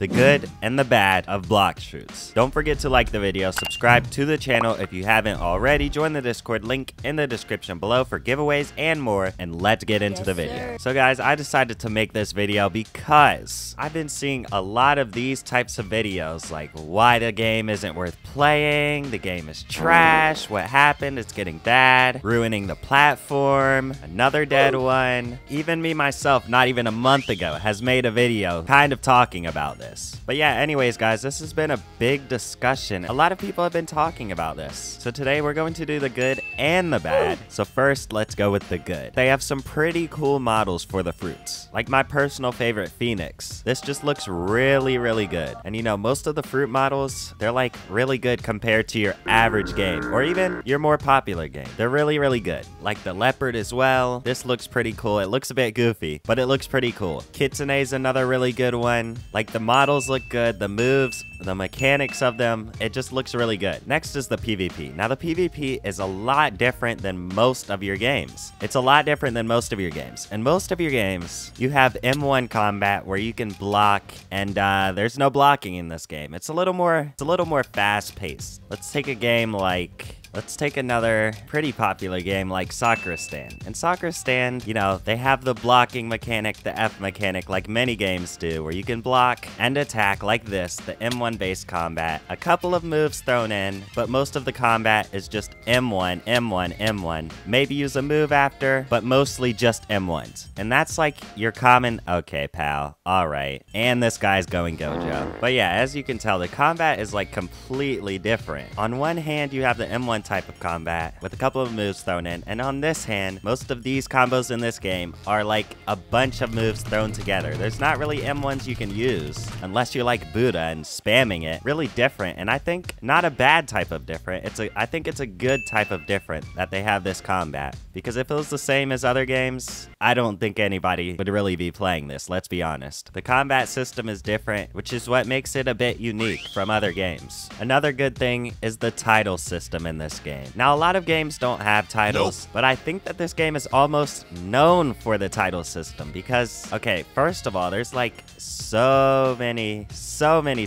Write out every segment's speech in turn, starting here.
the good and the bad of Blox Fruits. Don't forget to like the video, subscribe to the channel if you haven't already, join the Discord link in the description below for giveaways and more, and let's get into the video. So guys, I decided to make this video because I've been seeing a lot of these types of videos, like why the game isn't worth playing, the game is trash, what happened, it's getting bad, ruining the platform, another dead one. Even me myself, not even a month ago, has made a video kind of talking about this. But yeah, anyways guys, this has been a big discussion. A lot of people have been talking about this. So today we're going to do the good and the bad. So first, let's go with the good. They have some pretty cool models for the fruits. Like my personal favorite, Phoenix. This just looks really, really good. And you know, most of the fruit models, they're like really good compared to your average game or even your more popular game. They're really, really good. Like the leopard as well. This looks pretty cool. It looks a bit goofy, but it looks pretty cool. Kitsune is another really good one. Like the models look good, the moves, the mechanics of them, it just looks really good. Next is the PvP. Now the PvP is a lot different than most of your games. It's a lot different than most of your games. In most of your games, you have M1 combat where you can block, and there's no blocking in this game. It's a little more fast paced. Let's take a game like, let's take another pretty popular game like Sakura Stand. In Sakura Stand, you know, they have the blocking mechanic, the F mechanic, like many games do, where you can block and attack like this, the M1 based combat. A couple of moves thrown in, but most of the combat is just M1, M1, M1. Maybe use a move after, but mostly just M1s. And that's like your common, okay, pal, all right. And this guy's going Gojo. But yeah, as you can tell, the combat is like completely different. On one hand, you have the M1 type of combat with a couple of moves thrown in, and on this hand, most of these combos in this game are like a bunch of moves thrown together. There's not really M1s you can use unless you're like Buddha and spamming it. Really different, and I think not a bad type of different. I think it's a good type of different that they have this combat, because if it was the same as other games, I don't think anybody would really be playing this, let's be honest. The combat system is different, which is what makes it a bit unique from other games. Another good thing is the title system in this game. Now, a lot of games don't have titles, but I think that this game is almost known for the title system because, okay, first of all, there's like so many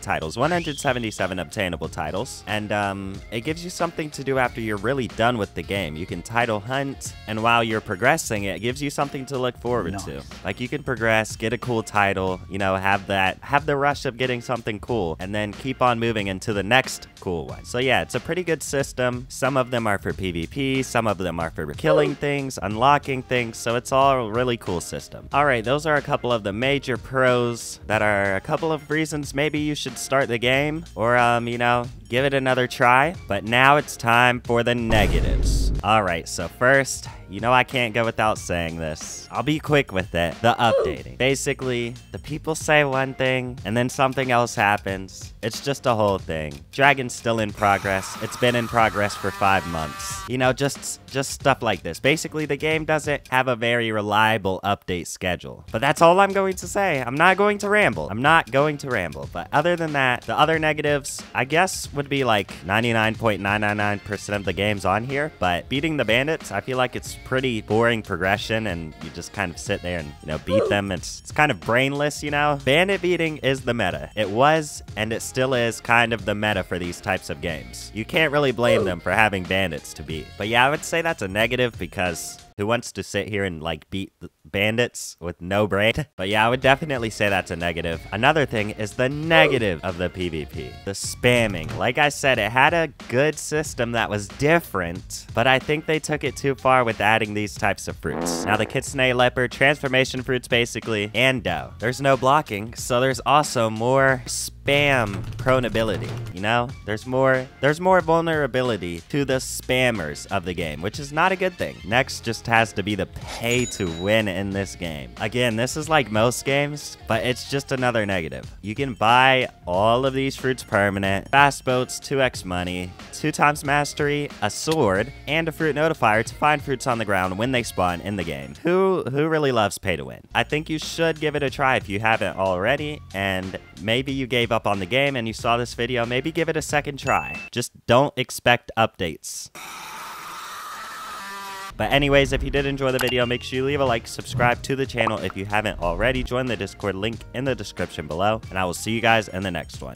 titles, 177 obtainable titles, and it gives you something to do after you're really done with the game. You can title hunt, and while you're progressing, it gives you something to look forward to. Like you can progress, get a cool title, you know, have the rush of getting something cool, and then keep on moving into the next cool one. So yeah, it's a pretty good system. Some of them are for PvP, some of them are for killing things, unlocking things, so it's all a really cool system. Alright, those are a couple of the major pros that are a couple of reasons maybe you should start the game, or you know, give it another try. But now it's time for the negatives. Alright, so first, you know I can't go without saying this. I'll be quick with it. The updating. Basically, the people say one thing, and then something else happens. It's just a whole thing. Dragon's still in progress. It's been in progress for 5 months. You know, just stuff like this. Basically, the game doesn't have a very reliable update schedule. But that's all I'm going to say. I'm not going to ramble. But other than that, the other negatives, I guess, would be like 99.999% of the games on here. But beating the bandits, I feel like it's pretty boring progression, and you just kind of sit there and, you know, beat them. It's kind of brainless, you know? Bandit beating is the meta. It was, and it still is kind of the meta for these types of games. You can't really blame them for having bandits to beat. But yeah, I would say that's a negative because who wants to sit here and like beat bandits with no brain? But yeah, I would definitely say that's a negative. Another thing is the negative of the PvP. The spamming. Like I said, it had a good system that was different, but I think they took it too far with adding these types of fruits. Now the Kitsune Leopard, transformation fruits basically, and Dough. There's no blocking, so there's also more spam prone ability, you know? There's more vulnerability to the spammers of the game, which is not a good thing. Next just has to be the pay to win in this game. Again, this is like most games, but it's just another negative. You can buy all of these fruits permanent, fast boats, 2x money, 2x mastery, a sword, and a fruit notifier to find fruits on the ground when they spawn in the game. Who really loves pay to win? I think you should give it a try if you haven't already, and maybe you gave up on the game and you saw this video, maybe give it a second try. Just don't expect updates. But anyways, if you did enjoy the video, make sure you leave a like, subscribe to the channel if you haven't already, join the Discord link in the description below, and I will see you guys in the next one.